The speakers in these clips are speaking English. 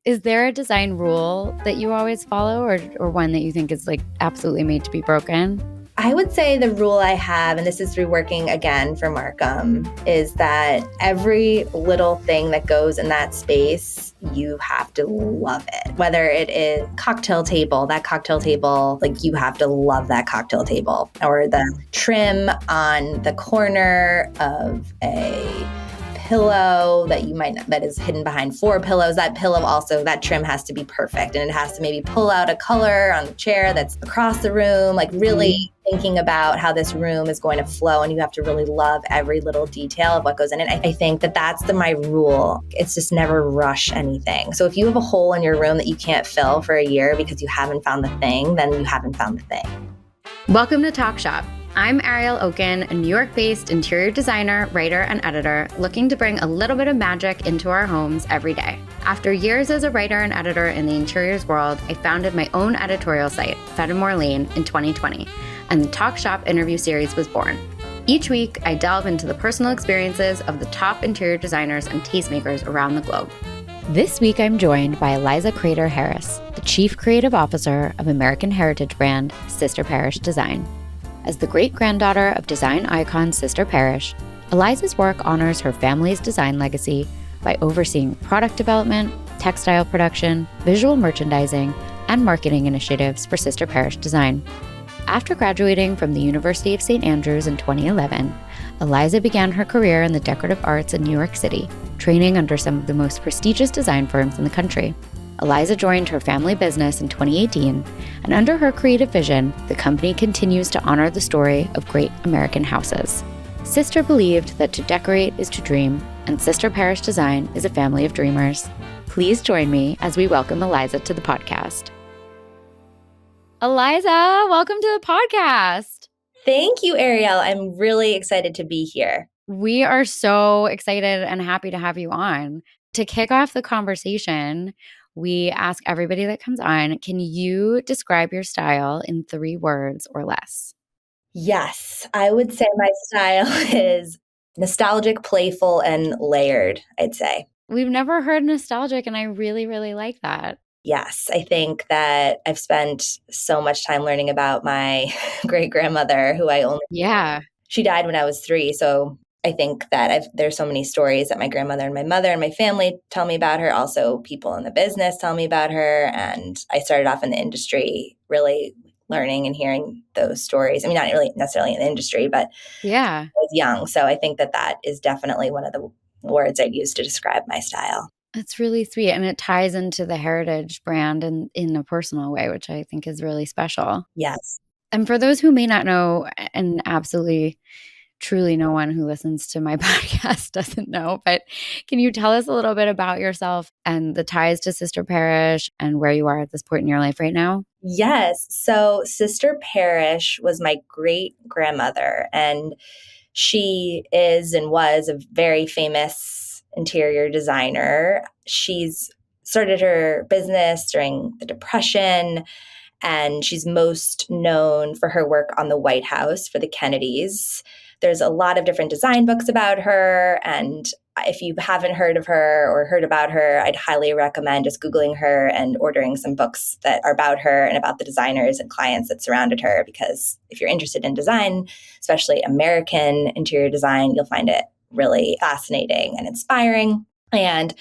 Is there a design rule that you always follow or one that you think is like absolutely made to be broken? I would say the rule I have, and this is through working again for Markham, is that every little thing that goes in that space, you have to love it. Whether it is cocktail table, like you have to love that cocktail table, or the trim on the corner of a pillow that is hidden behind 4 pillows. That pillow also, that trim has to be perfect, and it has to maybe pull out a color on the chair that's across the room, like really thinking about how this room is going to flow, and you have to really love every little detail of what goes in it. I think that that's my rule. It's just never rush anything. So if you have a hole in your room that you can't fill for a year because you haven't found the thing, then you haven't found the thing. Welcome to Talk Shop. I'm Ariel, Okin, a New York-based interior designer, writer, and editor looking to bring a little bit of magic into our homes every day. After years as a writer and editor in the interiors world, I founded my own editorial site, Fenimore Lane, in 2020, and the Talk Shop interview series was born. Each week, I delve into the personal experiences of the top interior designers and tastemakers around the globe. This week, I'm joined by Eliza Crater-Harris, the Chief Creative Officer of American heritage brand Sister Parish Design. As the great-granddaughter of design icon Sister Parish, Eliza's work honors her family's design legacy by overseeing product development, textile production, visual merchandising, and marketing initiatives for Sister Parish Design. After graduating from the University of St. Andrews in 2011, Eliza began her career in the decorative arts in New York City, training under some of the most prestigious design firms in the country. Eliza joined her family business in 2018, and under her creative vision, the company continues to honor the story of great American houses. Sister believed that to decorate is to dream, and Sister Parish Design is a family of dreamers. Please join me as we welcome Eliza to the podcast. Eliza, welcome to the podcast. Thank you, Ariel. I'm really excited to be here. We are so excited and happy to have you on. To kick off the conversation, we ask everybody that comes on, can you describe your style in 3 words or less? Yes, I would say my style is nostalgic, playful, and layered, I'd say. We've never heard nostalgic, and I really, really like that. Yes, I think that I've spent so much time learning about my great-grandmother, she died when I was 3, so I think that there's so many stories that my grandmother and my mother and my family tell me about her. Also, people in the business tell me about her. And I started off in the industry really learning and hearing those stories. I mean, not really necessarily in the industry, but I was young. So I think that is definitely one of the words I'd use to describe my style. It's really sweet. And it ties into the heritage brand in a personal way, which I think is really special. Yes. And for those who may not know, and absolutely truly no one who listens to my podcast doesn't know, but can you tell us a little bit about yourself and the ties to Sister Parish and where you are at this point in your life right now? Yes. So Sister Parish was my great-grandmother, and she is and was a very famous interior designer. She's started her business during the Depression, and she's most known for her work on the White House for the Kennedys. There's a lot of different design books about her, and if you haven't heard of her or heard about her, I'd highly recommend just Googling her and ordering some books that are about her and about the designers and clients that surrounded her, because if you're interested in design, especially American interior design, you'll find it really fascinating and inspiring. And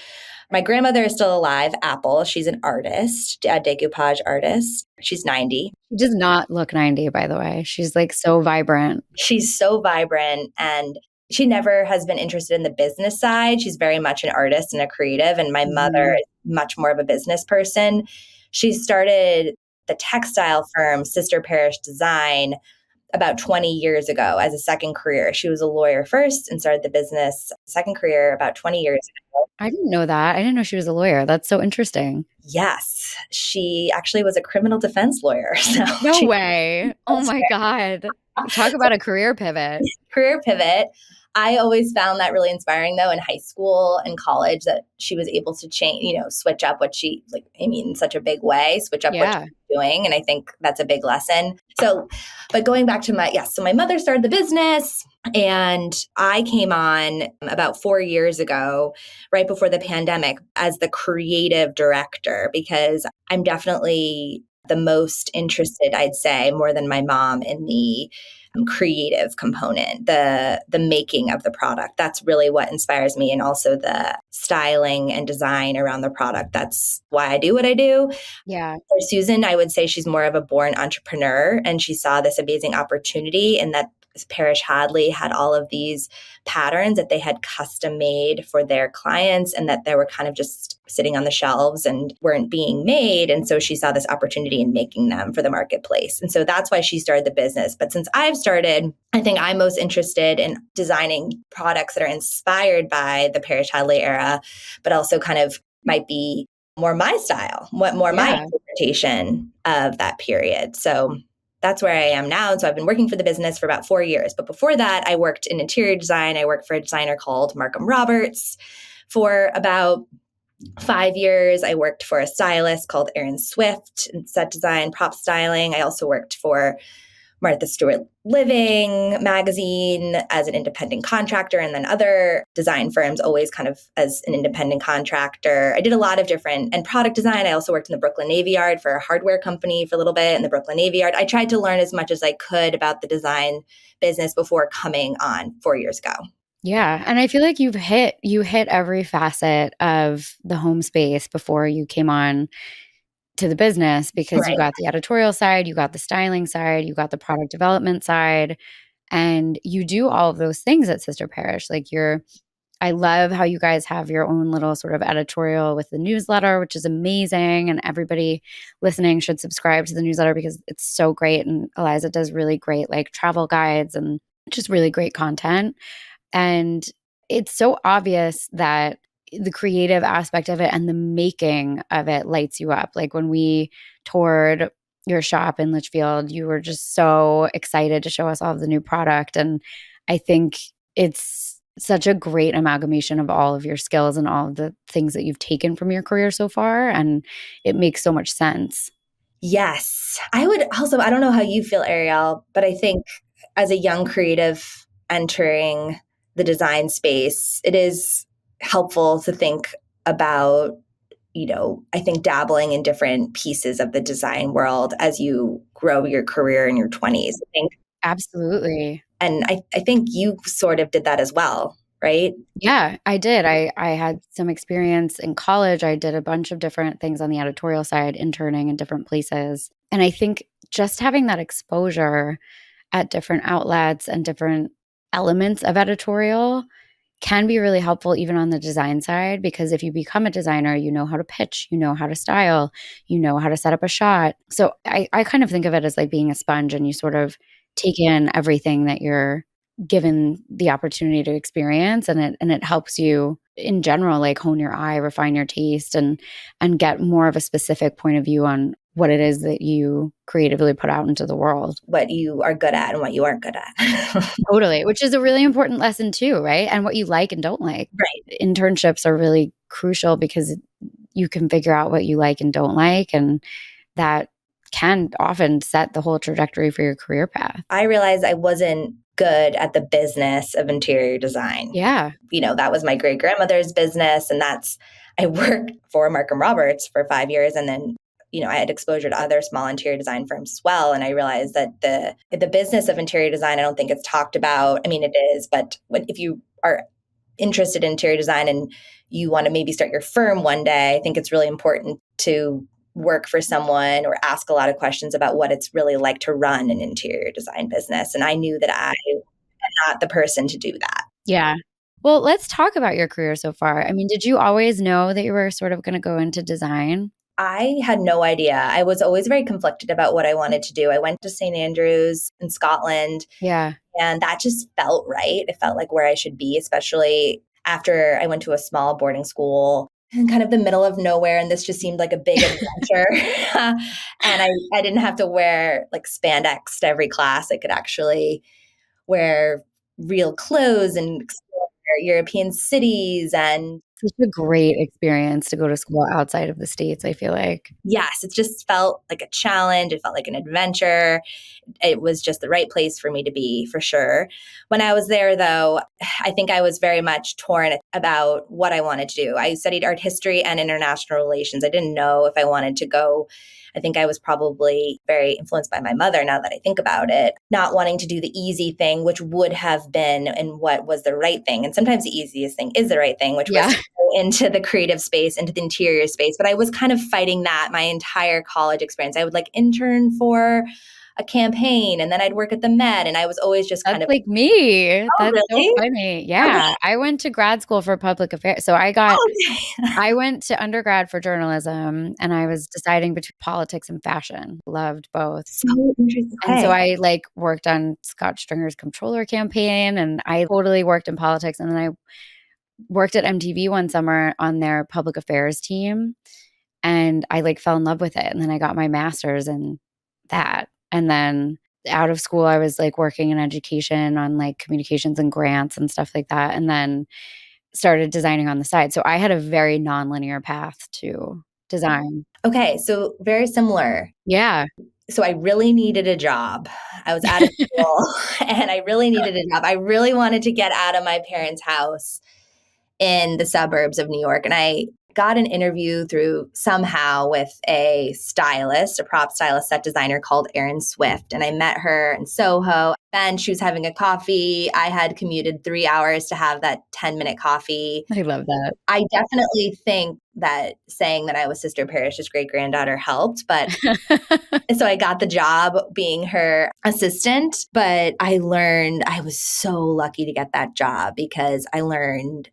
my grandmother is still alive, Apple. She's an artist, a decoupage artist. She's 90. She does not look 90, by the way. She's like so vibrant. She's so vibrant, and she never has been interested in the business side. She's very much an artist and a creative. And my mother is much more of a business person. She started the textile firm, Sister Parish Design, about 20 years ago as a second career. She was a lawyer first and started the business second career about 20 years ago. I didn't know that. I didn't know she was a lawyer. That's so interesting. Yes. She actually was a criminal defense lawyer. No way. Oh my God. Talk about a career pivot. Career pivot. I always found that really inspiring, though, in high school and college, that she was able to change, switch up what she, like, I mean, in such a big way, switch up what Yeah. she's doing. And I think that's a big lesson. So, but going back to so my mother started the business and I came on about 4 years ago, right before the pandemic, as the creative director, because I'm definitely the most interested, I'd say, more than my mom, in the creative component, the making of the product. That's really what inspires me, and also the styling and design around the product. That's why I do what I do. Yeah. For Susan, I would say she's more of a born entrepreneur, and she saw this amazing opportunity in that Parish Hadley had all of these patterns that they had custom made for their clients, and that they were kind of just sitting on the shelves and weren't being made. And so she saw this opportunity in making them for the marketplace. And so that's why she started the business. But since I've started, I think I'm most interested in designing products that are inspired by the Parish Hadley era, but also kind of might be more my style, my interpretation of that period. So that's where I am now. And so I've been working for the business for about 4 years. But before that, I worked in interior design. I worked for a designer called Markham Roberts for about 5 years. I worked for a stylist called Erin Swift in set design, prop styling. I also worked for Martha Stewart Living magazine as an independent contractor, and then other design firms, always kind of as an independent contractor. I did a lot of different, and product design. I also worked in the Brooklyn Navy Yard for a hardware company for a little bit in the Brooklyn Navy Yard. I tried to learn as much as I could about the design business before coming on 4 years ago. Yeah. And I feel like you hit every facet of the home space before you came on to the business, because you Right. got the editorial side, you got the styling side, you got the product development side, and you do all of those things at Sister Parish. Like I love how you guys have your own little sort of editorial with the newsletter, which is amazing. And everybody listening should subscribe to the newsletter because it's so great. And Eliza does really great, like, travel guides and just really great content. And it's so obvious that the creative aspect of it and the making of it lights you up. Like, when we toured your shop in Litchfield, you were just so excited to show us all of the new product. And I think it's such a great amalgamation of all of your skills and all of the things that you've taken from your career so far. And it makes so much sense. Yes. I don't know how you feel, Ariel, but I think as a young creative entering the design space, it is helpful to think about, I think dabbling in different pieces of the design world as you grow your career in your 20s. I think, Absolutely. and I think you sort of did that as well, right? Yeah, I did. I had some experience in college. I did a bunch of different things on the editorial side, interning in different places. And I think just having that exposure at different outlets and different elements of editorial can be really helpful even on the design side, because if you become a designer, you know how to pitch, you know how to style, you know how to set up a shot. So I kind of think of it as like being a sponge, and you sort of take in everything that you're given the opportunity to experience, and it helps you in general, like, hone your eye, refine your taste, and get more of a specific point of view on what it is that you creatively put out into the world. What you are good at and what you aren't good at. Totally, which is a really important lesson too, right? And what you like and don't like. Right. Internships are really crucial because you can figure out what you like and don't like, and that can often set the whole trajectory for your career path. I realized I wasn't good at the business of interior design. Yeah. That was my great grandmother's business. And I worked for Markham Roberts for 5 years. And then, I had exposure to other small interior design firms as well. And I realized that the business of interior design, I don't think it's talked about. I mean, it is, but if you are interested in interior design and you want to maybe start your firm one day, I think it's really important to work for someone or ask a lot of questions about what it's really like to run an interior design business. And I knew that I am not the person to do that. Yeah. Well, let's talk about your career so far. I mean, did you always know that you were sort of going to go into design? I had no idea. I was always very conflicted about what I wanted to do. I went to St. Andrews in Scotland. Yeah. And that just felt right. It felt like where I should be, especially after I went to a small boarding school in kind of the middle of nowhere. And this just seemed like a big adventure. And I didn't have to wear like spandex to every class. I could actually wear real clothes and explore European cities. And Such a great experience to go to school outside of the States, I feel like. yes, it just felt like a challenge. It felt like an adventure. It was just the right place for me to be, for sure. When I was there, though, I think I was very much torn about what I wanted to do. I studied art history and international relations. I didn't know if I wanted to go. I think I was probably very influenced by my mother now that I think about it, not wanting to do the easy thing, which would have been and what was the right thing. And sometimes the easiest thing is the right thing, which was Yeah. to go into the creative space, into the interior space. But I was kind of fighting that my entire college experience. I would like intern for a campaign and then I'd work at the Met, and I was always just kind That's of, like me. oh, That's so really? funny. Okay. Yeah. I went to grad school for public affairs. So Okay. I went to undergrad for journalism and I was deciding between politics and fashion. Loved both. So interesting. And so Okay. I like worked on Scott Stringer's comptroller campaign and I totally worked in politics. And then I worked at MTV one summer on their public affairs team and I like fell in love with it. And then I got my master's in that. And then out of school, I was like working in education on like communications and grants and stuff like that. And then started designing on the side. So I had a very nonlinear path to design. Okay. So very similar. Yeah. So I really needed a job. I was out of school and I really needed a job. I really wanted to get out of my parents' house in the suburbs of New York. And I got an interview through somehow with a stylist, a prop stylist, set designer called Erin Swift. And I met her in Soho. And she was having a coffee. I had commuted 3 hours to have that 10-minute coffee. I love that. I definitely think that saying that I was Sister Parish's great granddaughter helped, but so I got the job being her assistant. But I was so lucky to get that job because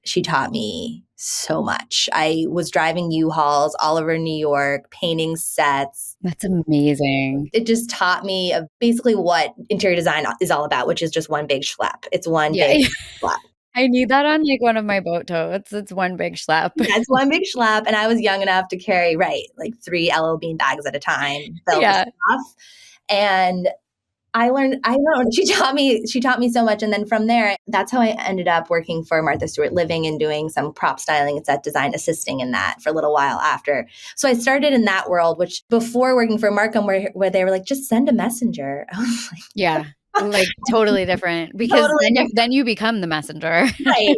she taught me so much. I was driving U-Hauls all over New York, painting sets. That's amazing. It just taught me of basically what interior design is all about, which is just one big schlep. It's one Yeah. big schlep. I need that on like one of my boat totes. It's one big schlep. Yeah, it's one big schlep. And I was young enough to carry, like 3 LL Bean bags at a time filled with Yeah. stuff. And I know she taught me so much. And then from there, that's how I ended up working for Martha Stewart Living and doing some prop styling and set design, assisting in that for a little while after. So I started in that world, which before working for Markham, where they were like, just send a messenger. I was like, Yeah. Like totally different because Totally then you become the messenger. right,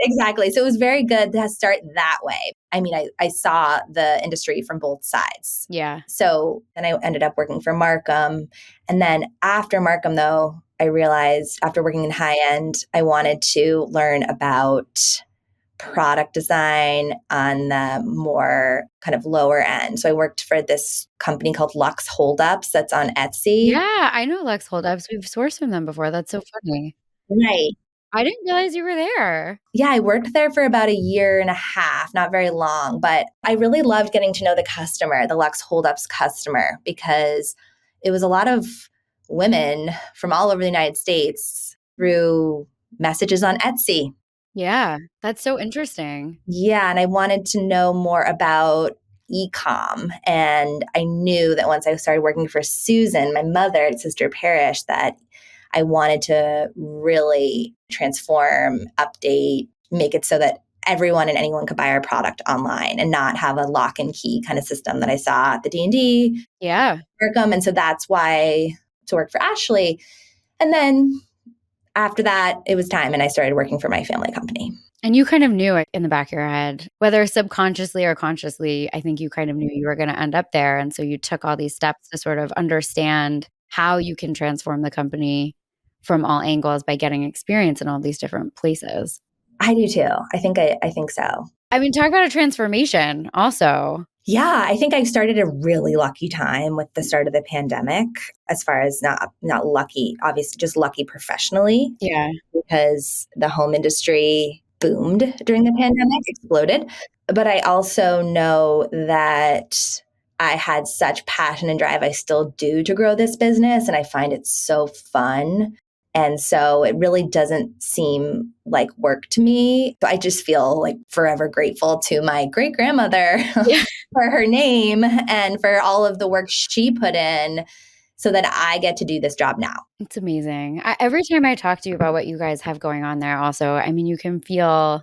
exactly. So it was very good to start that way. I mean, I saw the industry from both sides. Yeah. So then I ended up working for Markham. And then after Markham, though, I realized after working in high end, I wanted to learn about product design on the more kind of lower end. So I worked for this company called Luxe Holdups that's on Etsy. Yeah, I know Lex Holdups. We've sourced from them before. That's so funny. Right. I didn't realize you were there. Yeah, I worked there for about 1.5 years, not very long, but I really loved getting to know the customer, the Luxe Holdups customer, because it was a lot of women from all over the United States through messages on Etsy. Yeah, that's so interesting. Yeah, and I wanted to know more about e-com. And I knew that once I started working for Susan, my mother at Sister Parish, that I wanted to really transform, update, make it so that everyone and anyone could buy our product online and not have a lock and key kind of system that I saw at the D&D. Yeah. Markham. And so that's why to work for Ashley. And then after that, it was time and I started working for my family company. And you kind of knew it in the back of your head, whether subconsciously or consciously, I think you kind of knew you were going to end up there. And so you took all these steps to sort of understand how you can transform the company from all angles by getting experience in all these different places. I do too. I think so. I mean, talk about a transformation also. Yeah, I think I started a really lucky time with the start of the pandemic, as far as not lucky, obviously just lucky professionally. Yeah. Because the home industry boomed during the pandemic, exploded. But I also know that I had such passion and drive, I still do, to grow this business. And I find it so fun. And so it really doesn't seem like work to me. So I just feel like forever grateful to my great grandmother Yeah. for her name and for all of the work she put in so that I get to do this job now. It's amazing. Every time I talk to you about what you guys have going on there also, I mean, you can feel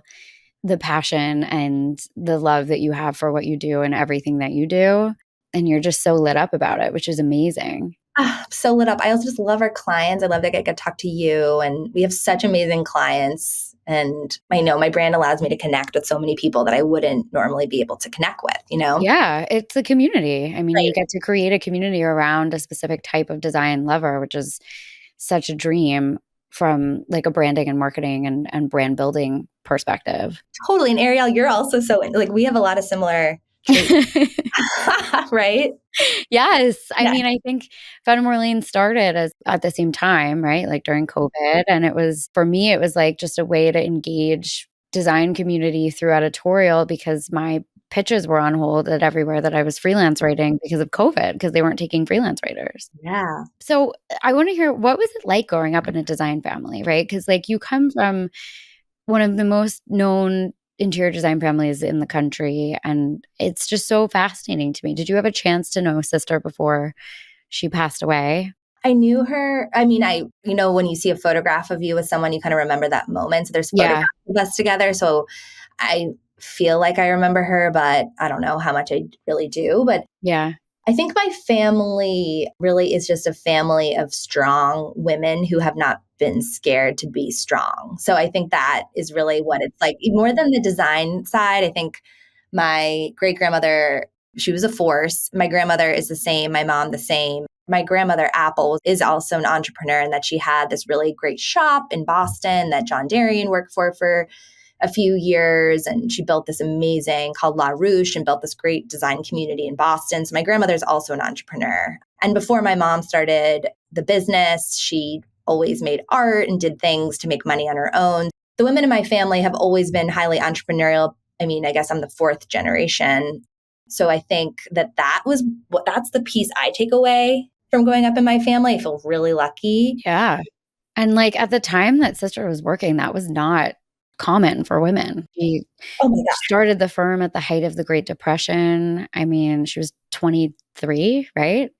the passion and the love that you have for what you do and everything that you do. And you're just so lit up about it, which is amazing. I'm so lit up. I also just love our clients. I love that I get to talk to you, and we have such amazing clients. And I know my brand allows me to connect with so many people that I wouldn't normally be able to connect with, you know? Yeah, it's a community. I mean, you Right. get to create a community around a specific type of design lover, which is such a dream from like a branding and marketing and brand building perspective. Totally. And Ariel, you're also so like we have a lot of similar traits, right? Yes. I Yeah. mean, I think Fun Orleans started as at the same time, right? Like during COVID. And it was, for me, it was like just a way to engage design community through editorial because my pitches were on hold at everywhere that I was freelance writing because of COVID, because they weren't taking freelance writers. Yeah. So I want to hear, what was it like growing up in a design family, right? Because like you come from one of the most known interior design families in the country. And it's just so fascinating to me. Did you have a chance to know Sister before she passed away? I knew her. I mean, when you see a photograph of you with someone, you kind of remember that moment. So there's Yeah. photographs of us together. So I feel like I remember her, but I don't know how much I really do. But Yeah. I think my family really is just a family of strong women who have not been scared to be strong. So I think that is really what it's like. More than the design side, I think my great grandmother, she was a force. My grandmother is the same, my mom the same. My grandmother, Apple, is also an entrepreneur in that she had this really great shop in Boston that John Darien worked for a few years, and she built this amazing called La Ruche and built this great design community in Boston. So my grandmother's also an entrepreneur. And before my mom started the business, she always made art and did things to make money on her own. The women in my family have always been highly entrepreneurial. I mean, I guess I'm the fourth generation. So I think that's the piece I take away from growing up in my family. I feel really lucky. Yeah. And like at the time that Sister was working, that was not common for women. She Oh my God. started the firm at the height of the Great Depression. I mean, she was 23, right?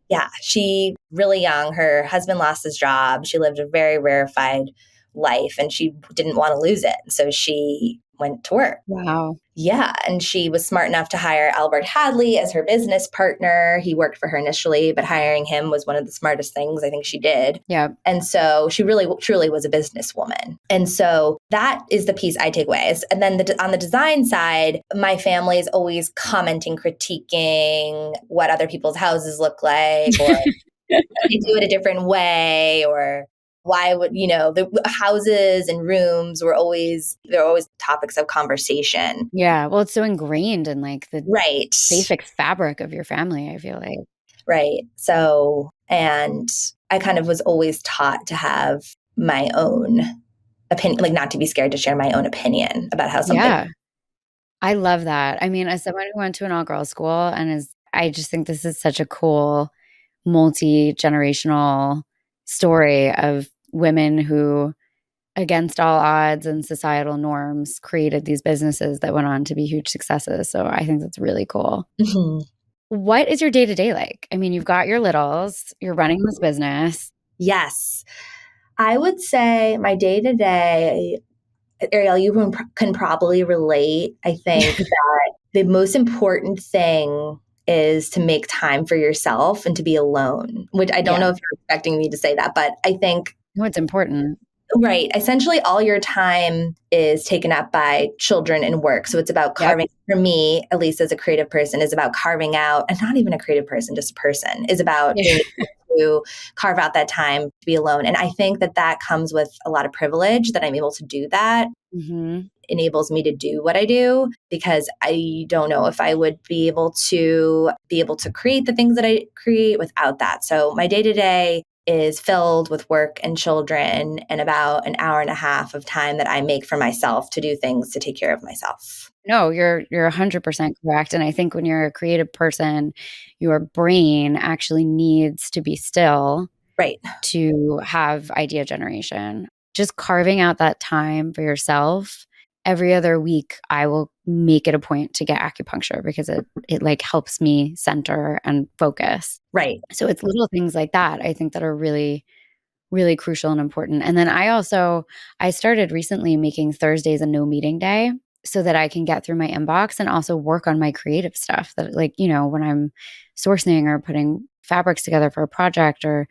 Yeah, she really young. Her husband lost his job. She lived a very rarefied life and she didn't want to lose it. So she went to work. Wow. Yeah, and she was smart enough to hire Albert Hadley as her business partner. He worked for her initially, but hiring him was one of the smartest things I think she did. Yeah. And so she really, truly was a businesswoman. And so that is the piece I take away. And then on the design side, my family is always commenting, critiquing what other people's houses look like, or they do it a different way, or why would the houses and rooms they're always topics of conversation. Yeah. Well, it's so ingrained in like the Right. basic fabric of your family, I feel like. Right. So, and I kind of was always taught to have my own opinion, like not to be scared to share my own opinion about how something. Yeah. I love that. I mean, as someone who went to an all-girls school I just think this is such a cool multi-generational story of women who, against all odds and societal norms, created these businesses that went on to be huge successes. So I think that's really cool. Mhm. What is your day-to-day like? I mean, you've got your littles, you're running this business. Yes. I would say my day to day, Ariel, you can probably relate. I think that the most important thing is to make time for yourself and to be alone, which I don't Yeah. know if you're expecting me to say that, but I think, No, it's important. right, essentially all your time is taken up by children and work. So it's about Yep. carving, for me, at least as a creative person, is about carving out, and not even a creative person, just a person, is about being able to carve out that time to be alone. And I think that comes with a lot of privilege that I'm able to do that. Mhm. Enables me to do what I do, because I don't know if I would be able to create the things that I create without that. So my day to day is filled with work and children and about an hour and a half of time that I make for myself to do things to take care of myself. No, you're 100% correct, and I think when you're a creative person, your brain actually needs to be still Right. to have idea generation. Just carving out that time for yourself every other week I will make it a point to get acupuncture because it like helps me center and focus. Right. So it's little things like that I think that are really, really crucial and important. And then I started recently making Thursdays a no meeting day so that I can get through my inbox and also work on my creative stuff that, like, when I'm sourcing or putting fabrics together for a project, or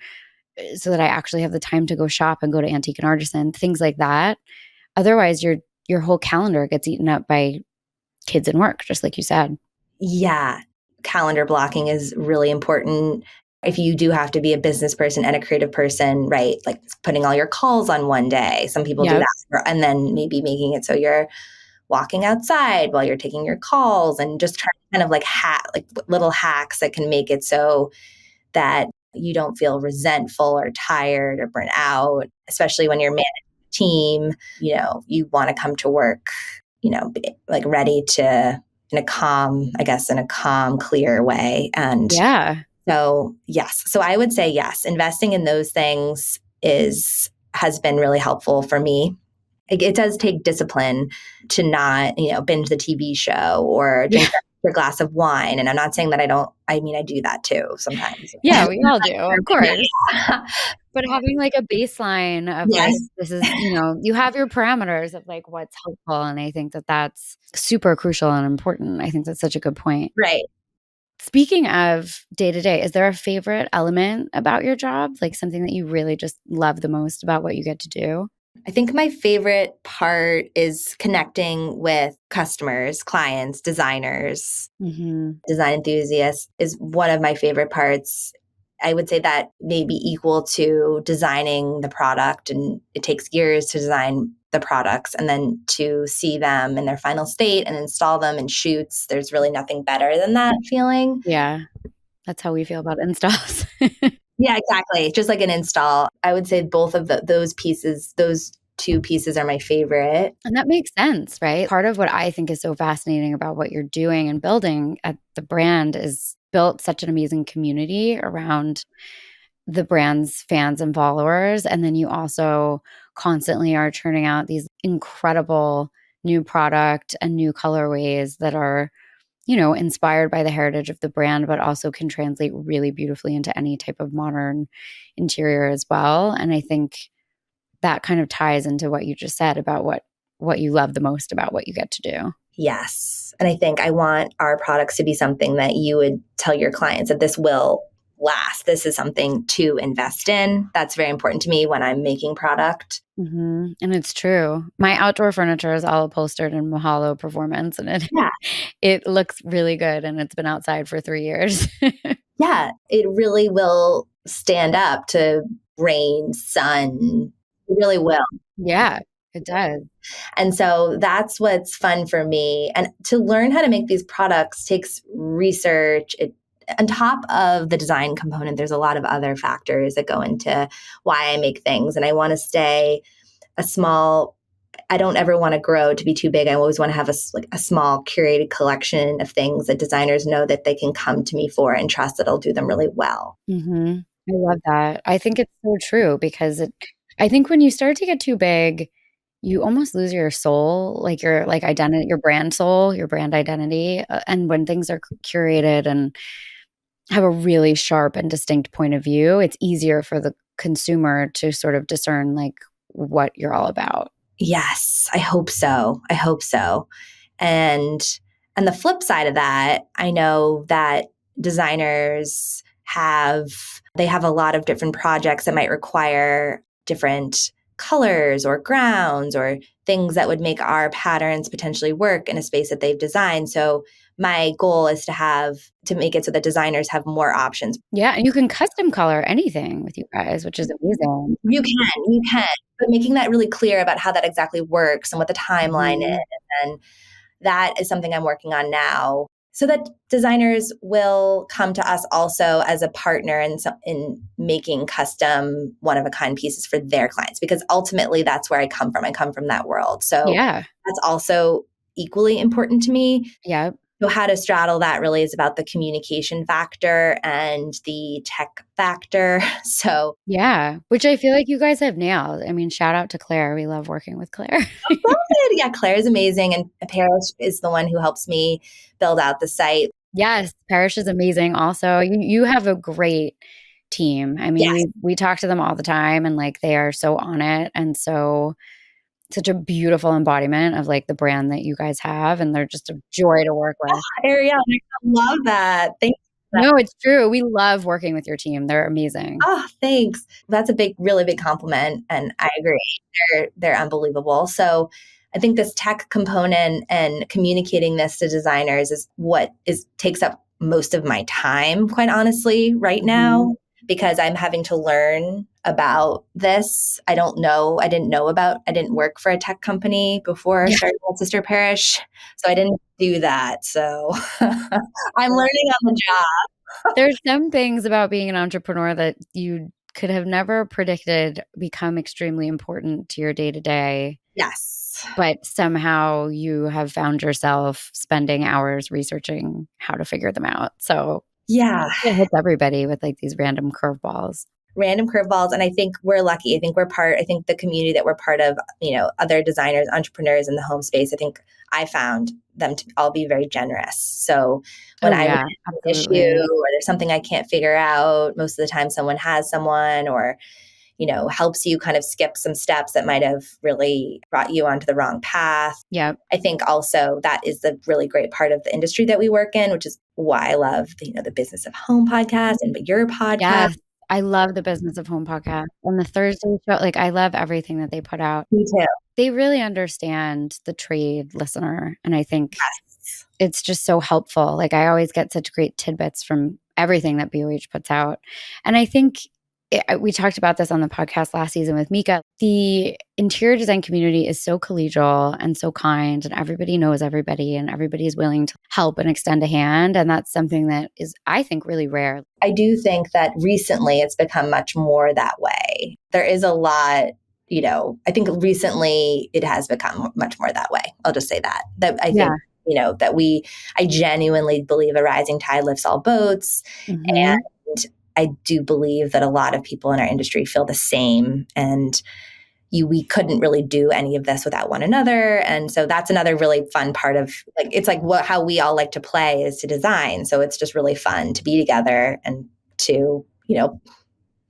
so that I actually have the time to go shop and go to Antique and Artisan, things like that. Otherwise, your whole calendar gets eaten up by kids and work, just like you said. Yeah. Calendar blocking is really important. If you do have to be a business person and a creative person, right? Like putting all your calls on one day. Some people do Yep. that. And then maybe making it so you're walking outside while you're taking your calls, and just trying to kind of like little hacks that can make it so that you don't feel resentful or tired or burnt out, especially when you're managing a team. You want to come to work, like ready to, in a calm, clear way. And Yeah. so, yes. So I would say yes, investing in those things has been really helpful for me. It does take discipline to not, binge the TV show or Yeah. drink a glass of wine. And I'm not saying that I do that too sometimes. Yeah, we all do, of course. Yeah. But having like a baseline of like, Yes. this is, you have your parameters of like what's helpful. And I think that that's super crucial and important. I think that's such a good point. Right. Speaking of day to day, is there a favorite element about your job? Like something that you really just love the most about what you get to do? I think my favorite part is connecting with customers, clients, designers, Mm-hmm. design enthusiasts is one of my favorite parts. I would say that may be equal to designing the product, and it takes years to design the products, and then to see them in their final state and install them in shoots. There's really nothing better than that feeling. Yeah, that's how we feel about installs. Yeah, exactly. Just like an install. I would say both of those pieces, those two pieces are my favorite. And that makes sense, right? Part of what I think is so fascinating about what you're doing and building at the brand is built such an amazing community around the brand's fans and followers. And then you also constantly are churning out these incredible new product and new colorways that are, inspired by the heritage of the brand, but also can translate really beautifully into any type of modern interior as well. And I think that kind of ties into what you just said about what you love the most about what you get to do. Yes. And I think I want our products to be something that you would tell your clients that this will last. This is something to invest in. That's very important to me when I'm making product. Mm-hmm. And it's true. My outdoor furniture is all upholstered in Mahalo Performance, and it Yeah. it looks really good, and it's been outside for 3 years. Yeah. It really will stand up to rain, sun. It really will. Yeah, it does. And so that's what's fun for me. And to learn how to make these products takes research. On top of the design component, there's a lot of other factors that go into why I make things. And I want to stay I don't ever want to grow to be too big. I always want to have a small curated collection of things that designers know that they can come to me for and trust that I'll do them really well. Mm-hmm. I love that. I think it's so true because I think when you start to get too big, you almost lose your soul, like your like identity, your brand soul, your brand identity. And when things are curated and have a really sharp and distinct point of view, it's easier for the consumer to sort of discern like what you're all about. Yes, I hope so. I hope so. And the flip side of that, I know that designers they have a lot of different projects that might require different colors or grounds or things that would make our patterns potentially work in a space that they've designed. So my goal is to make it so that designers have more options. Yeah, and you can custom color anything with you guys, which is amazing. You can, but making that really clear about how that exactly works and what the timeline is. Mhm. And that is something I'm working on now, so that designers will come to us also as a partner in making custom one-of-a-kind pieces for their clients, because ultimately that's where I come from. I come from that world. So Yeah. that's also equally important to me. Yeah. So how to straddle that really is about the communication factor and the tech factor. So Yeah, which I feel like you guys have nailed. I mean, shout out to Claire. We love working with Claire. yeah, Claire is amazing, and Parish is the one who helps me build out the site. Yes, Parish is amazing also. You have a great team. I mean, Yes. we talk to them all the time and like they are so on it and so such a beautiful embodiment of like the brand that you guys have and they're just a joy to work with. Ariel, I love that. Thank you for that. No, it's true. We love working with your team. They're amazing. Oh, thanks. That's a really big compliment, and I agree. They're unbelievable. So I think this tech component and communicating this to designers is what is takes up most of my time, quite honestly, right Mhm. now, because I'm having to learn about this. I didn't work for a tech company before Yeah. starting at Sister Parish, so I didn't do that. So I'm learning on the job. There's some things about being an entrepreneur that you could have never predicted become extremely important to your day to day, Yes. but somehow you have found yourself spending hours researching how to figure them out. So Yeah. it hits everybody with like these random curveballs. Random curveballs. And I think we're lucky. I think the community that we're part of, other designers, entrepreneurs in the home space, I think I found them to all be very generous. So when Oh, I run yeah, into an issue absolutely. or there's something I can't figure out, most of the time someone has someone or, helps you kind of skip some steps that might have really brought you onto the wrong path. Yep. I think also that is the really great part of the industry that we work in, which is why I love, the Business of Home podcast and your podcast. Yes. I love the Business of Home podcast and the Thursday show. Like, I love everything that they put out. Me too. They really understand the trade listener. And I think Yes. it's just so helpful. Like, I always get such great tidbits from everything that BOH puts out. And I think we talked about this on the podcast last season with Mika. The interior design community is so collegial and so kind, and everybody knows everybody, and everybody is willing to help and extend a hand. And that's something that is, I think, really rare. I do think that recently it's become much more that way. There is a lot, I think recently it has become much more that way. I'll just say that. That I Yeah. think, I genuinely believe a rising tide lifts all boats. Hmm. And I do believe that a lot of people in our industry feel the same. And we couldn't really do any of this without one another. And so that's another really fun part of it's like how we all like to play is to design. So it's just really fun to be together and to,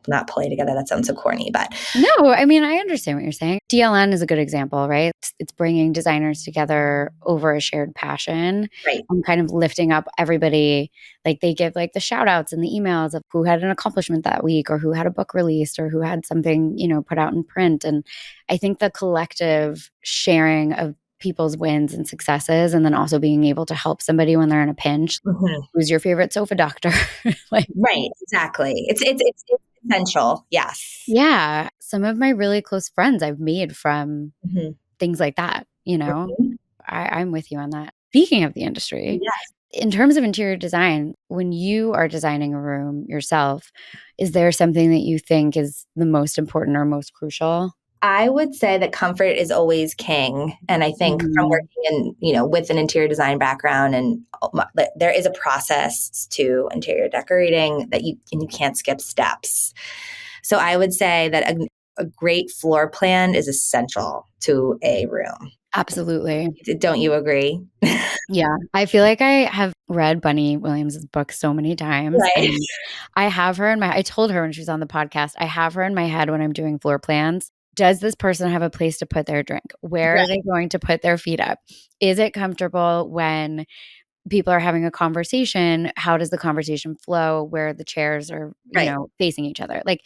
not play together. That sounds so corny, but No, I mean, I understand what you're saying. DLN is a good example, right? It's bringing designers together over a shared passion right. and kind of lifting up everybody. Like they give like the shout outs and the emails of who had an accomplishment that week or who had a book released or who had something, put out in print. And I think the collective sharing of people's wins and successes and then also being able to help somebody when they're in a pinch. Mm-hmm. Who's your favorite sofa doctor? Like, right, exactly. It's essential. Yes. yeah, some of my really close friends I've made from Mm-hmm. things like that, Mm-hmm. I'm with you on that. Speaking of the industry, Yes. in terms of interior design, when you are designing a room yourself, is there something that you think is the most important or most crucial? I would say that comfort is always king. And I think from Mhm. working with an interior design background and there is a process to interior decorating that you can't skip steps. So I would say that a great floor plan is essential to a room. Absolutely. Don't you agree? Yeah. I feel like I have read Bunny Williams' book so many times. Right. And I told her when she was on the podcast, I have her in my head when I'm doing floor plans. Does this person have a place to put their drink? Where are Right. they going to put their feet up? Is it comfortable when people are having a conversation? How does the conversation flow where the chairs are, Right. facing each other? Like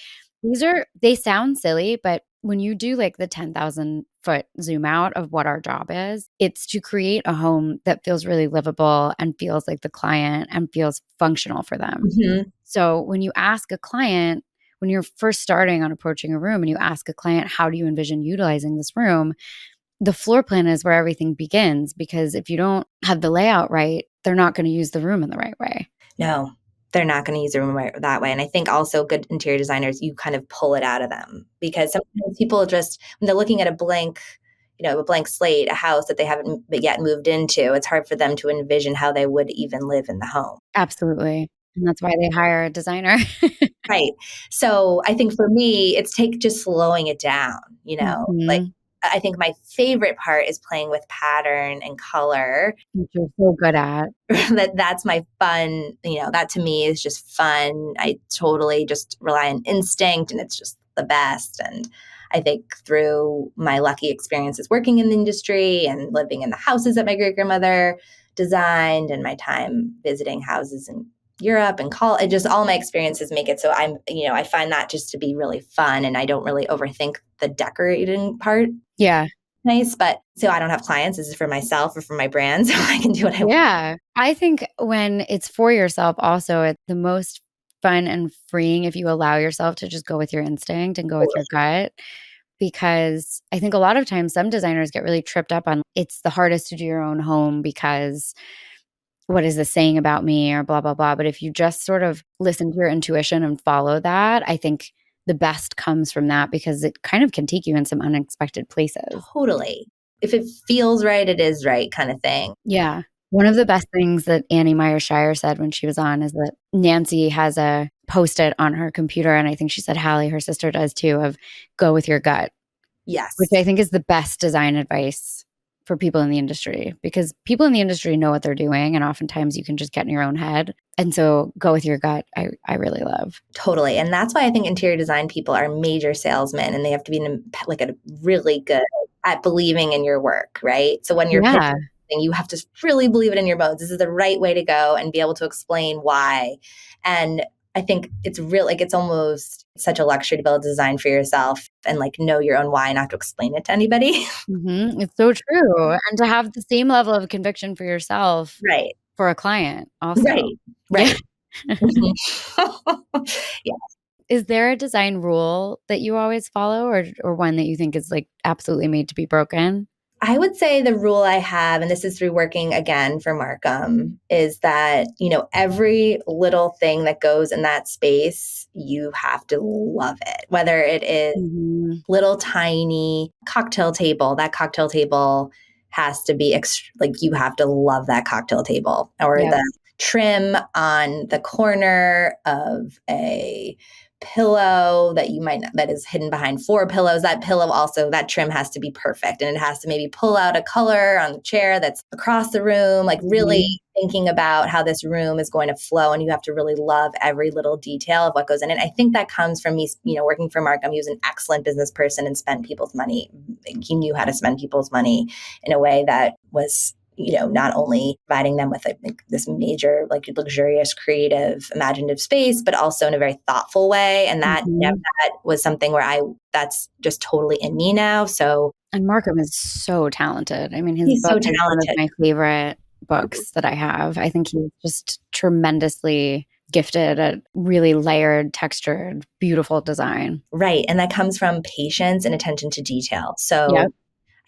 they sound silly, but when you do like the 10,000 foot zoom out of what our job is, it's to create a home that feels really livable and feels like the client and feels functional for them. Mm-hmm. So when you ask a client, when you're first starting on approaching a room and you ask a client, how do you envision utilizing this room? The floor plan is where everything begins because if you don't have the layout right, they're not going to use the room in the right way. No, they're not going to use the room that way. And I think also good interior designers, you kind of pull it out of them because sometimes people just, when they're looking at a blank, a blank slate, a house that they haven't yet moved into, it's hard for them to envision how they would even live in the home. Absolutely. And that's why they hire a designer. Right. So I think for me, it's take just slowing it down, like Mhm. I think my favorite part is playing with pattern and color. Which you're so good at. That's my fun, that to me is just fun. I totally just rely on instinct and it's just the best. And I think through my lucky experiences working in the industry and living in the houses that my great grandmother designed and my time visiting houses in Europe and call it just all my experiences make it so I find that just to be really fun and I don't really overthink the decorating part. Yeah. Nice, but so I don't have clients. This is for myself or for my brand, so I can do what I want. Yeah. I think when it's for yourself also, it's the most fun and freeing if you allow yourself to just go with your instinct and go with your gut. Because I think a lot of times some designers get really tripped up on it's the hardest to do your own home because what is this saying about me or blah, blah, blah. But if you just sort of listen to your intuition and follow that, I think the best comes from that because it kind of can take you in some unexpected places. Totally. If it feels right, it is right kind of thing. Yeah. One of the best things that Annie Meyer Shire said when she was on is that Nancy has a post-it on her computer, and I think she said Hallie, her sister, does too, of go with your gut, which Yes. I think is the best design advice for people in the industry because people in the industry know what they're doing, and oftentimes you can just get in your own head. And so go with your gut, I really love. Totally. And that's why I think interior design people are major salesmen and they have to be like a really good at believing in your work, right? So when you're pitching, Yeah. you have to really believe it in your bones. This is the right way to go and be able to explain why. And I think it's real, like it's almost such a luxury to be able to design for yourself and like know your own why and not have to explain it to anybody. It's so true. And to have the same level of conviction for yourself Right. for a client also. Right. Yeah. Right. Mhm. Yeah. Is there a design rule that you always follow or one that you think is like absolutely made to be broken? I would say the rule I have, and this is through working again for Markham, is that, every little thing that goes in that space, you have to love it. Whether it is Mhm. little tiny cocktail table, that cocktail table has to be like you have to love that cocktail table or Yep. the trim on the corner of a pillow that you might not, that is hidden behind four pillows. That pillow also, that trim has to be perfect and it has to maybe pull out a color on the chair that's across the room, like really Mhm. thinking about how this room is going to flow and you have to really love every little detail of what goes in it. I think that comes from me, working for Markham. He was an excellent business person and spent people's money. He knew how to spend people's money in a way that was not only providing them with like this major, like luxurious, creative, imaginative space, but also in a very thoughtful way. And Mhm. that was something where that's just totally in me now. So And Markham is so talented. I mean, his he's so book is one of talented. my favorite books that I have. I think he's just tremendously gifted at really layered, textured, beautiful design. Right. And that comes from patience and attention to detail. So Yep.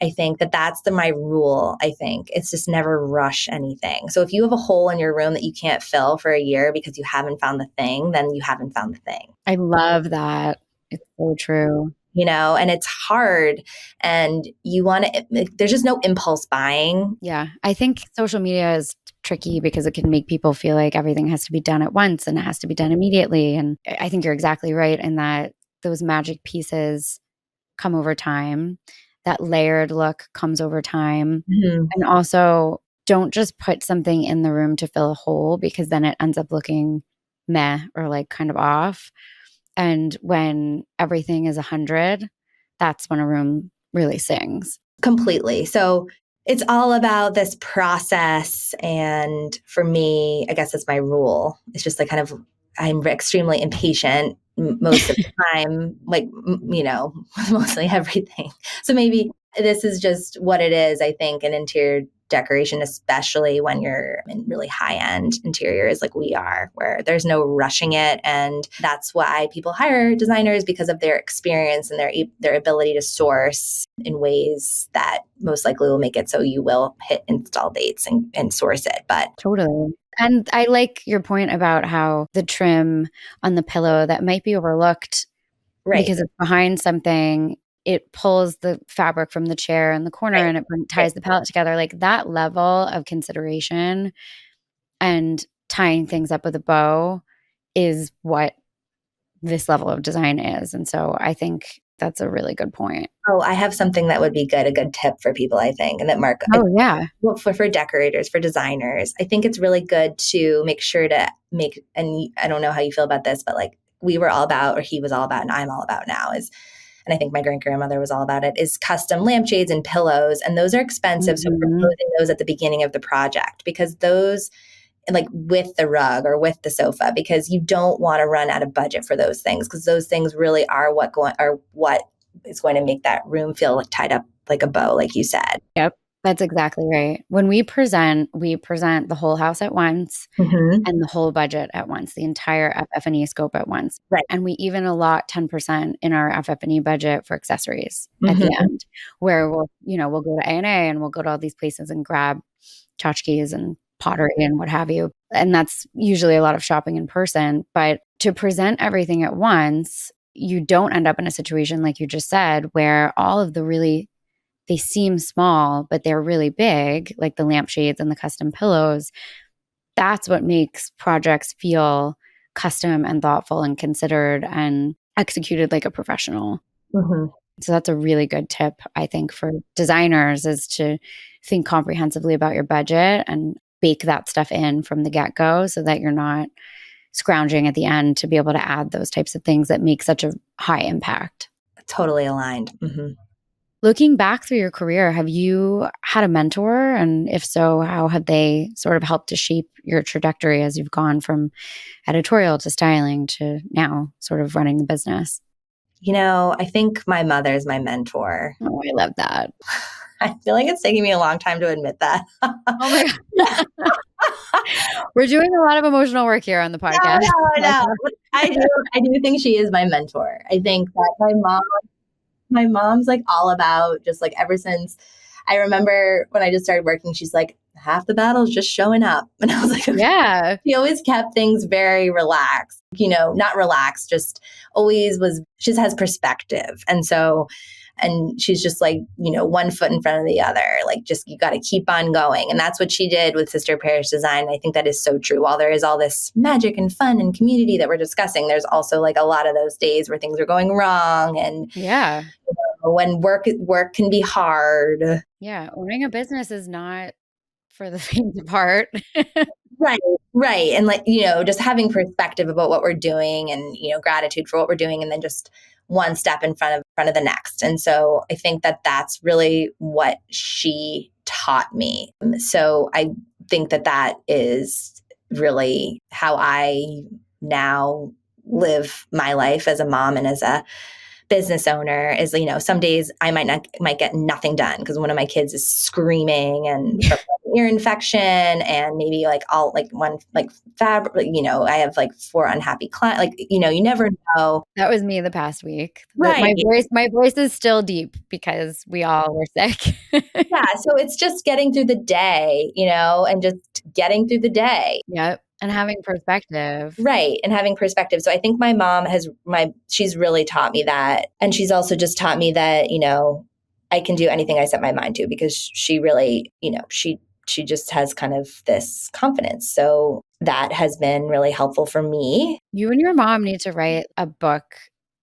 I think that's my rule. I think it's just never rush anything. So if you have a hole in your room that you can't fill for a year because you haven't found the thing, then you haven't found the thing. I love that. It's so true. And it's hard and you want to, there's just no impulse buying. Yeah. I think social media is tricky because it can make people feel like everything has to be done at once and it has to be done immediately. And I think you're exactly right in that those magic pieces come over time. That layered look comes over time. Mhm. And also, don't just put something in the room to fill a hole because then it ends up looking meh or like kind of off. And when everything is 100, that's when a room really sings. Completely. So it's all about this process. And for me, I guess that's my rule. It's just like I'm extremely impatient most of the time, like, mostly everything. So maybe this is just what it is, I think, in interior decoration, especially when you're in really high end interiors like we are, where there's no rushing it. And that's why people hire designers because of their experience and their ability to source in ways that most likely will make it so you will hit install dates and source it. But Totally. And I like your point about how the trim on the pillow that might be overlooked right. because it's behind something it pulls the fabric from the chair in the corner Right. and it ties the palette together. Like that level of consideration and tying things up with a bow is what this level of design is. And so I think that's a really good point. Oh, I have something that would be good, a good tip for people, I think, and that Mark, Oh, yeah. well, for decorators, for designers, I think it's really good to make sure to make, and I don't know how you feel about this, but like we were all about, or he was all about, and I'm all about now is, and I think my great grandmother was all about it, is custom lampshades and pillows. And those are expensive. So Mhm. proposing those at the beginning of the project, because those, like with the rug or with the sofa, because you don't want to run out of budget for those things, because those things really are what is going to make that room feel like tied up like a bow, like you said. Yep. That's exactly right. When we present the whole house at once Mm-hmm. and the whole budget at once, the entire FF&E scope at once. Right. And we even allot 10% in our FF&E budget for accessories at the Mm-hmm. end, where we'll go to A&A and we'll go to all these places and grab tchotchkes and pottery and what have you. And that's usually a lot of shopping in person. But to present everything at once, you don't end up in a situation like you just said, where all of the really they seem small, but they're really big, like the lampshades and the custom pillows. That's what makes projects feel custom and thoughtful and considered and executed like a professional. Mm-hmm. So that's a really good tip, I think, for designers is to think comprehensively about your budget and bake that stuff in from the get-go so that you're not scrounging at the end to be able to add those types of things that make such a high impact. Totally aligned. Mm-hmm. Looking back through your career, have you had a mentor? And if so, how have they sort of helped to shape your trajectory as you've gone from editorial to styling to now sort of running the business? I think my mother is my mentor. Oh, I love that. I feel like it's taking me a long time to admit that. Oh my God. We're doing a lot of emotional work here on the podcast. No. I do think she is my mentor. I think that my mom's like all about just like ever since I remember when I just started working, she's like, half the battle's just showing up. And I was like, okay. Yeah. She always kept things very relaxed, not relaxed, just always she just has perspective. And she's just like, one foot in front of the other, like just, you got to keep on going. And that's what she did with Sister Parish Design. I think that is so true. While there is all this magic and fun and community that we're discussing, there's also like a lot of those days where things are going wrong. And Yeah. when work can be hard. Yeah. Owning a business is not for the faint of heart. Right. And like, just having perspective about what we're doing and, gratitude for what we're doing, and then just one step in front of the next. And so I think that that's really what she taught me. So I think that that is really how I now live my life as a mom and as a business owner is, some days I might get nothing done because one of my kids is screaming and from ear infection, and maybe like all like one like fabric, I have like 4 unhappy clients, like, you never know. That was me the past week. Right. My voice is still deep because we all were sick. Yeah. So it's just getting through the day, and just getting through the day. Yep. And having perspective. Right. And having perspective. So I think my mom she's really taught me that. And she's also just taught me that, I can do anything I set my mind to, because she really, she just has kind of this confidence. So that has been really helpful for me. You and your mom need to write a book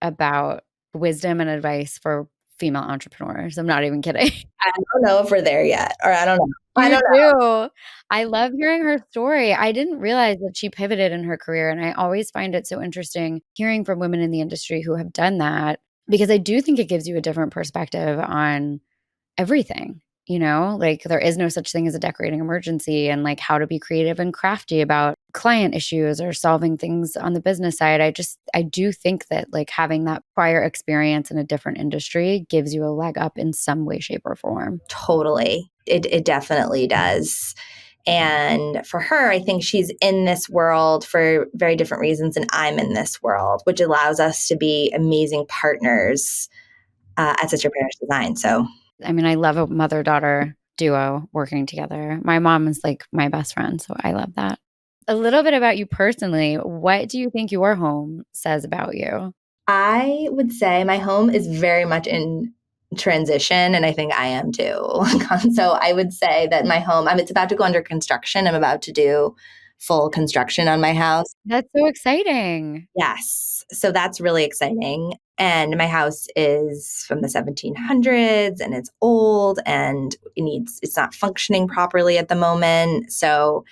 about wisdom and advice for female entrepreneurs. I'm not even kidding. I don't know if we're there yet, or I don't know. I You don't know. do. I love hearing her story. I didn't realize that she pivoted in her career, and I always find it so interesting hearing from women in the industry who have done that, because I do think it gives you a different perspective on everything. Like there is no such thing as a decorating emergency, and like how to be creative and crafty about client issues or solving things on the business side. I do think that like having that prior experience in a different industry gives you a leg up in some way, shape, or form. Totally. It definitely does. And for her, I think she's in this world for very different reasons than I'm in this world, which allows us to be amazing partners at Sister Parish Design. So, I mean, I love a mother-daughter duo working together. My mom is like my best friend, so I love that. A little bit about you personally. What do you think your home says about you? I would say my home is very much in transition, and I think I am too. So I would say that my home, it's about to go under construction. I'm about to do full construction on my house. That's so exciting. Yes. So that's really exciting. And my house is from the 1700s and it's old and it's not functioning properly at the moment. So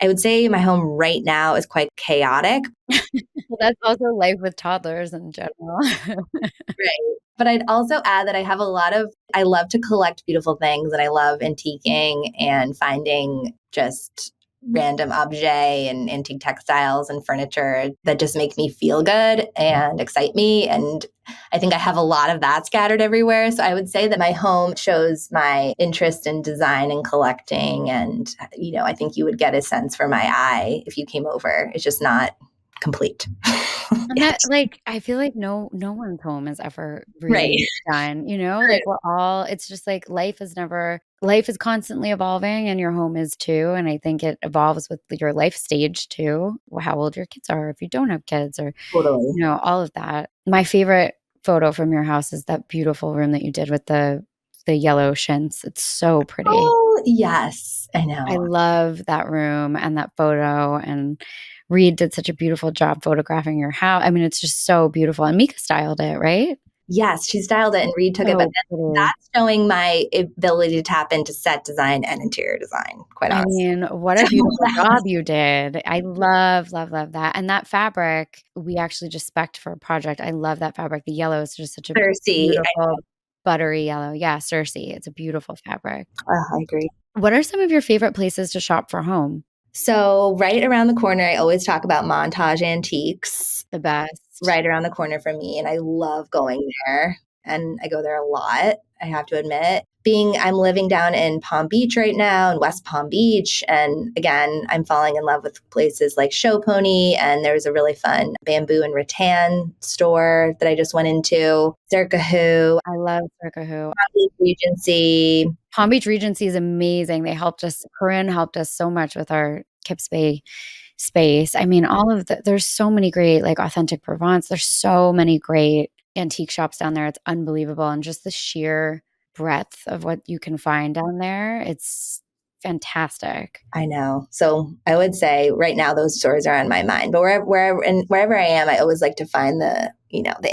I would say my home right now is quite chaotic. Well, that's also life with toddlers in general. Right. But I'd also add that I love to collect beautiful things and I love antiquing and finding just random objet and antique textiles and furniture that just make me feel good and excite me. And I think I have a lot of that scattered everywhere. So I would say that my home shows my interest in design and collecting. And, I think you would get a sense for my eye if you came over. It's just not complete. And that, like, I feel like no one's home is ever Right. really done, like, it's just like life is constantly evolving and your home is too, and I think it evolves with your life stage too, how old your kids are, if you don't have kids or, Totally. all of that. My favorite photo from your house is that beautiful room that you did with the yellow chintz. It's so pretty. Oh, yes. I I know. love that room and that photo, and Reed did such a beautiful job photographing your house. I mean, it's just so beautiful, and Mika styled it, right? Yes, she styled it and Reed took it, but So pretty. that's showing my ability to tap into set design and interior design, quite I honestly. mean, what a So beautiful that's job you did. I love, love, love that, and that fabric, we actually just spec'd for a project. I love that fabric. The yellow is just such a Cersei. beautiful buttery yellow. Yeah, Cersei. It's a beautiful fabric. I agree. What are some of your favorite places to shop for home? So right around the corner, I always talk about Montage Antiques. The best. Right around the corner from me, and I love going there, and I go there a lot, I have to admit. I'm living down in Palm Beach right now, in West Palm Beach, and again, I'm falling in love with places like Show Pony, and there's a really fun bamboo and rattan store that I just went into, Circa Who, I love Circa Who. Palm Beach Regency. Palm Beach Regency is amazing. Corinne helped us so much with our Kips Bay space. I mean, there's so many great, like, Authentic Provence. There's so many great antique shops down there. It's unbelievable. And just the sheer breadth of what you can find down there, it's fantastic. I know. So I would say right now those stores are on my mind. But wherever I am, I always like to find the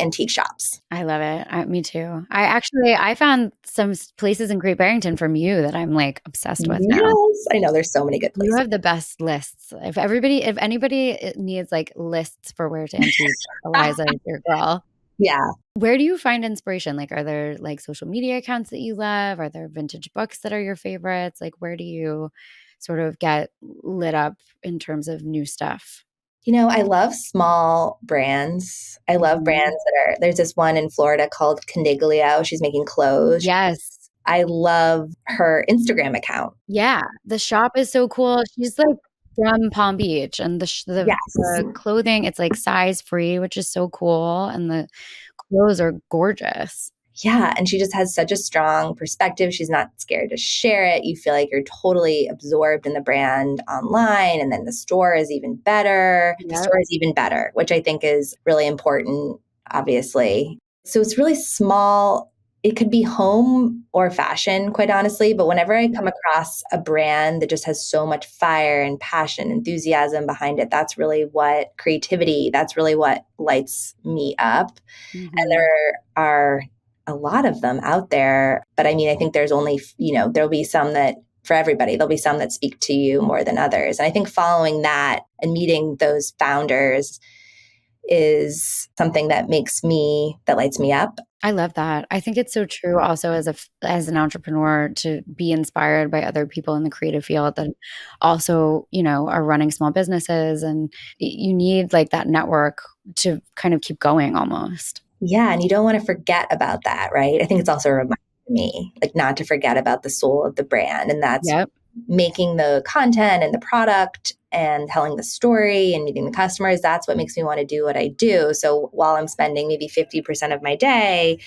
antique shops. I love it. Me too. I found some places in Great Barrington from you that I'm, like, obsessed with now. Yes, I know there's so many good You places. have the best lists. If anybody needs, like, lists for where to antique, Eliza is your girl. Yeah. Where do you find inspiration? Like, are there, like, social media accounts that you love? Are there vintage books that are your favorites? Like, where do you sort of get lit up in terms of new stuff? I love small brands. I love Mhm. brands there's this one in Florida called Caniglio. She's making clothes. Yes. I love her Instagram account. Yeah. The shop is so cool. She's, like, from Palm Beach, and Yes. the clothing, it's, like, size free, which is so cool, and the clothes are gorgeous. Yeah. And she just has such a strong perspective. She's not scared to share it. You feel like you're totally absorbed in the brand online. And then the store is even better. The Yep. store is even better, which I think is really important, obviously. So it's really small. It could be home or fashion, quite honestly. But whenever I come across a brand that just has so much fire and passion, enthusiasm behind it, that's really that's really what lights me up. And Mhm. there are a lot of them out there. But I mean, I think there's only, there'll be some that for everybody, there'll be some that speak to you more than others. And I think following that and meeting those founders is something that lights me up. I love that. I think it's so true also as an entrepreneur to be inspired by other people in the creative field that also, are running small businesses, and you need, like, that network to kind of keep going almost. Yeah. And you don't want to forget about that, right? I think it's also a reminder to me, like not to forget about the soul of the brand. And that's Yep. making the content and the product and telling the story and meeting the customers. That's what makes me want to do what I do. So while I'm spending maybe 50% of my day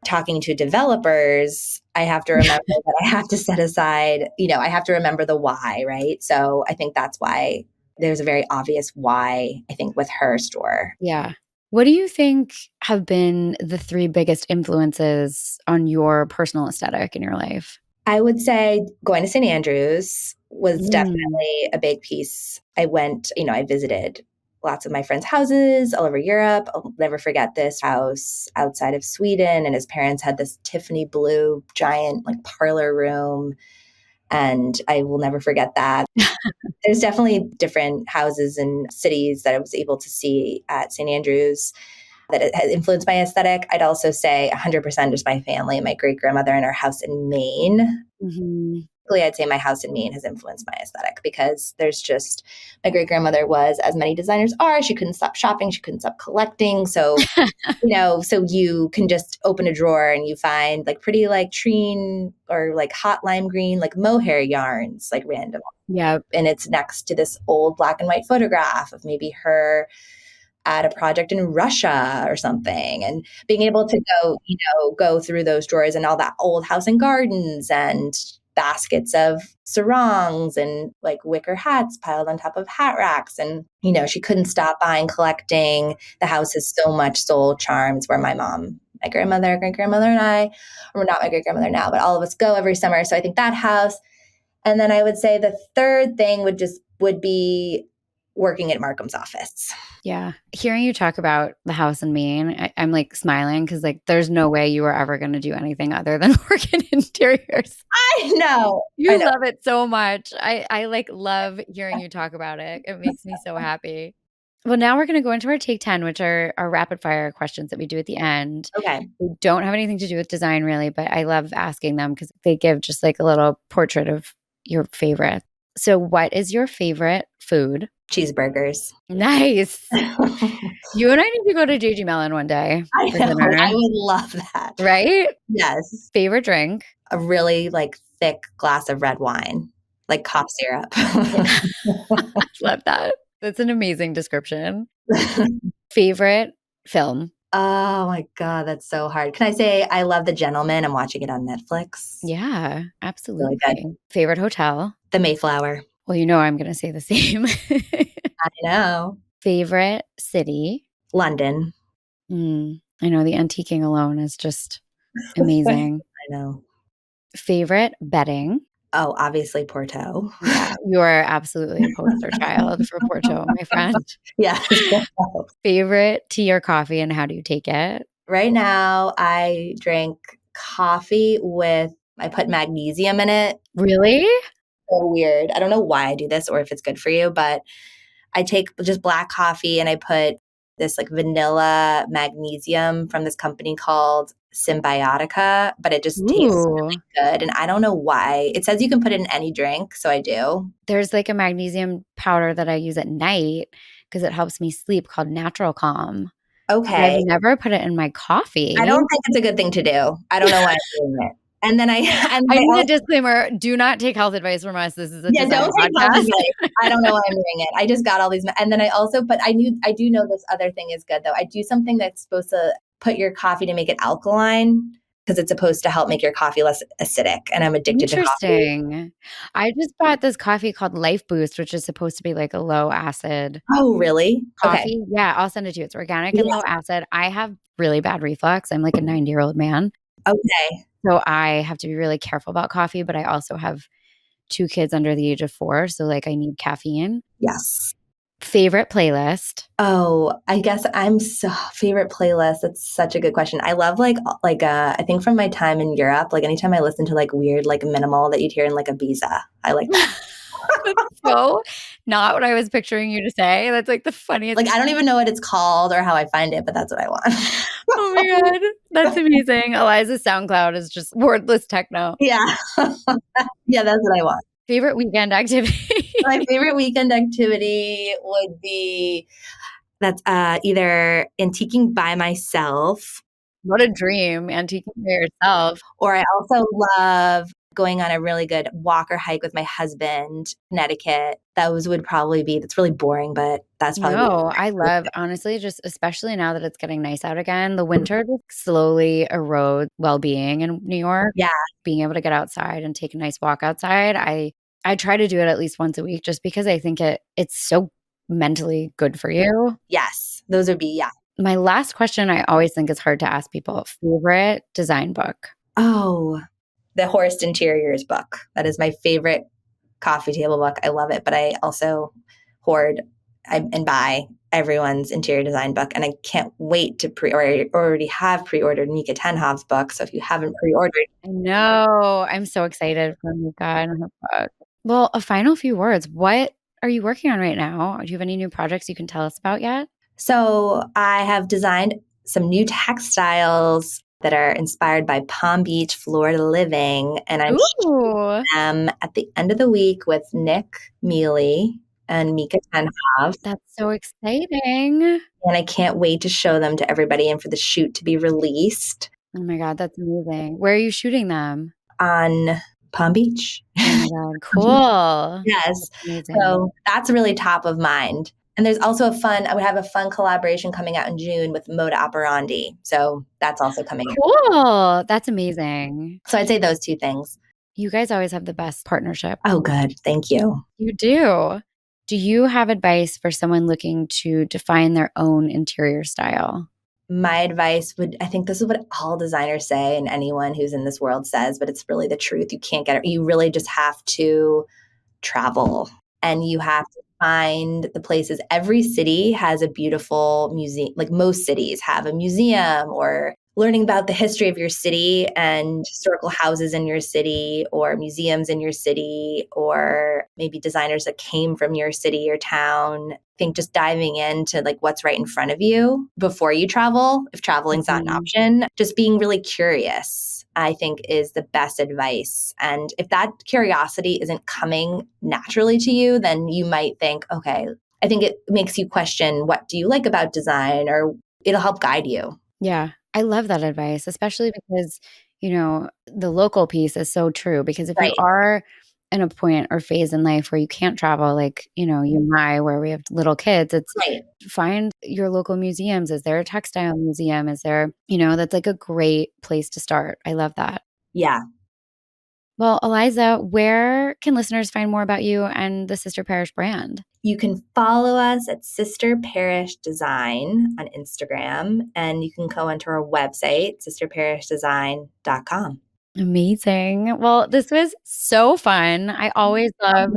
talking to developers, I have to remember that I have to set aside, I have to remember the why, right? So I think that's why there's a very obvious why, I think, with her store. Yeah. What do you think have been the three biggest influences on your personal aesthetic in your life? I would say going to St. Andrews was Mm. definitely a big piece. I went, I visited lots of my friends' houses all over Europe. I'll never forget this house outside of Sweden, and his parents had this Tiffany blue giant like parlor room, and I will never forget that. There's definitely different houses and cities that I was able to see at St. Andrews that it has influenced my aesthetic. I'd also say 100% just my family, my great grandmother and our house in Maine. Mhm. Basically, I'd say my house in Maine has influenced my aesthetic because there's just my great grandmother was, as many designers are, she couldn't stop shopping, she couldn't stop collecting. So, so you can just open a drawer and you find like pretty like treen or like hot lime green, like mohair yarns, like random. Yep. And it's next to this old black and white photograph of maybe her at a project in Russia or something, and being able to go through those drawers and all that old house and gardens and baskets of sarongs and like wicker hats piled on top of hat racks. And, she couldn't stop buying, collecting. The house has so much soul charm. It's where my mom, my grandmother, great grandmother, and I, or not my great grandmother now, but all of us go every summer. So I think that house. And then I would say the third thing would be working at Markham's office. Yeah. Hearing you talk about the house in Maine, I'm like smiling because like there's no way you were ever going to do anything other than work in interiors. I know. I You know. love it so much. I like love hearing you talk about it. It makes me so happy. Well, now we're going to go into our take 10, which are our rapid fire questions that we do at the end. Okay. They don't have anything to do with design really, but I love asking them because they give just like a little portrait of your favorite. So what is your favorite food? Cheeseburgers. Nice. I You and I need to go to JG Mellon one day for know. dinner, I would love that. right? Yes. Favorite drink? A really like thick glass of red wine, like cough syrup. Love that. That's an amazing description. Favorite film? Oh my God, that's so hard. Can I say I love The Gentleman? I'm watching it on Netflix. Yeah, Really good. absolutely. Favorite hotel? The Mayflower. Well, you know I'm going to say the same. I know. Favorite city? London. I know the antiquing alone is just I amazing. know. Favorite bedding? Oh, obviously Porto. Yeah, you are absolutely a poster child for Porto, my friend. Yes. Favorite tea or coffee, and how do you take it? Right now, I drink coffee I put magnesium in it. Really? So weird. I don't know why I do this or if it's good for you, but I take just black coffee and I put this like vanilla magnesium from this company called Symbiotica, but it just tastes Ooh. good. And I don't know why. It says you can put it in any drink, so I do. There's like a magnesium powder that I use at night because it helps me sleep called Natural Calm. But I've Okay. never put it in my I coffee. don't think it's a good thing to do. I don't know why I'm doing it. And then I need a also, disclaimer. Do not take health advice from us. This is a design don't take health podcast. advice. I don't know why I'm doing it. I just got all these, and then but I do know this other thing is good though. I do something that's supposed to put your coffee to make it alkaline because it's supposed to help make your coffee less acidic. And I'm addicted to coffee. Interesting. I just bought this coffee called Life Boost, which is supposed to be like a low acid Oh, really? Okay. coffee. Yeah, I'll send it to you. It's organic and Yeah. low acid. I have really bad reflux. I'm like a 90-year-old man. Okay. So I have to be really careful about coffee, but I also have 2 kids under the age of 4. So like I need caffeine. Yes. Favorite playlist? Oh, I guess favorite playlist. That's such a good question. I love I think from my time in Europe, like anytime I listen to like weird like minimal that you'd hear in like Ibiza, I like that. That's so not what I was picturing you to say. That's like the funniest. Like I don't even know what it's called or how I find it, but that's what I want. Oh my God. That's amazing. Eliza's SoundCloud is just wordless techno. Yeah. Yeah, that's what I want. Favorite weekend activity? My favorite weekend activity would be that's either antiquing by myself, What a dream, antiquing by yourself. or I also love going on a really good walk or hike with my husband, Connecticut. That's really boring, but that's probably No, I love honestly, just especially now that it's getting nice out again, the winter just slowly erodes well-being in New York. Yeah. Being able to get outside and take a nice walk outside, I try to do it at least once a week just because I think it's so mentally good for you. Yes. Those would be, yeah. my last question I always think is hard to ask people. Favorite design book? Oh, the Horst Interiors book. That is my favorite coffee table book. I love it, but I also hoard and buy everyone's interior design book. And I can't wait to already have pre-ordered Mika Tenhov's book. So if you haven't pre-ordered. I know. I'm so excited for Mika and her book. Well, a final few words. What are you working on right now? Do you have any new projects you can tell us about yet? So I have designed some new textiles that are inspired by Palm Beach, Florida living. And I'm shooting them at the end of the week with Nick Mealy and Mika Tenhov. That's so exciting. And I can't wait to show them to everybody and for the shoot to be released. Oh my God, that's amazing. Where are you shooting them? On Palm Beach. Oh my God, cool. Yes. So that's really top of mind. And there's also I would have a fun collaboration coming out in June with Moda Operandi. So that's also coming out. Cool. That's amazing. So I'd say those two things. You guys always have the best partnership. Oh, good. Thank you. You do. Do you have advice for someone looking to define their own interior style? My advice I think this is what all designers say and anyone who's in this world says, but it's really the truth. You can't get it. You really just have to travel and you have to find the places. Every city has a beautiful museum. Like most cities have a museum, or learning about the history of your city and historical houses in your city or museums in your city, or maybe designers that came from your city or town. I think just diving into like what's right in front of you before you travel, if traveling's not an option, just being really curious, I think is the best advice. And if that curiosity isn't coming naturally to you, then you might think, okay, I think it makes you question, what do you like about design? Or it'll help guide you. Yeah. I love that advice, especially because, the local piece is so true. Because if you are in a point or phase in life where you can't travel, like, you and I, where we have little kids, it's find your local museums. Is there a textile museum? Is there, that's like a great place to start. I love that. Yeah. Well, Eliza, where can listeners find more about you and the Sister Parish brand? You can follow us at Sister Parish Design on Instagram, and you can go onto our website, sisterparishdesign.com. Amazing. Well, this was so fun. I always love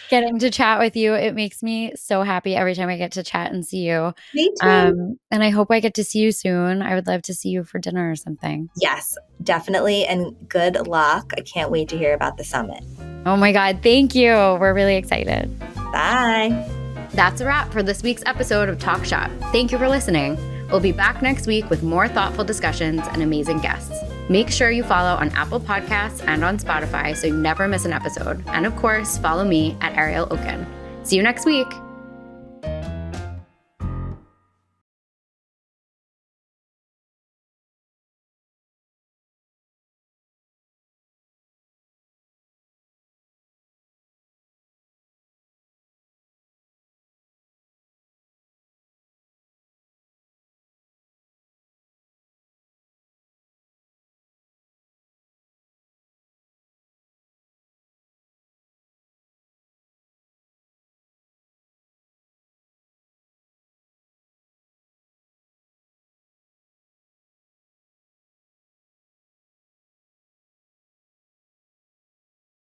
getting to chat with you. It makes me so happy every time I get to chat and see you. Me too. And I hope I get to see you soon. I would love to see you for dinner or something. Yes, definitely. And good luck. I can't wait to hear about the summit. Oh my God. Thank you. We're really excited. Bye. That's a wrap for this week's episode of Talk Shop. Thank you for listening. We'll be back next week with more thoughtful discussions and amazing guests. Make sure you follow on Apple Podcasts and on Spotify so you never miss an episode. And of course, follow me at Ariel Okin. See you next week.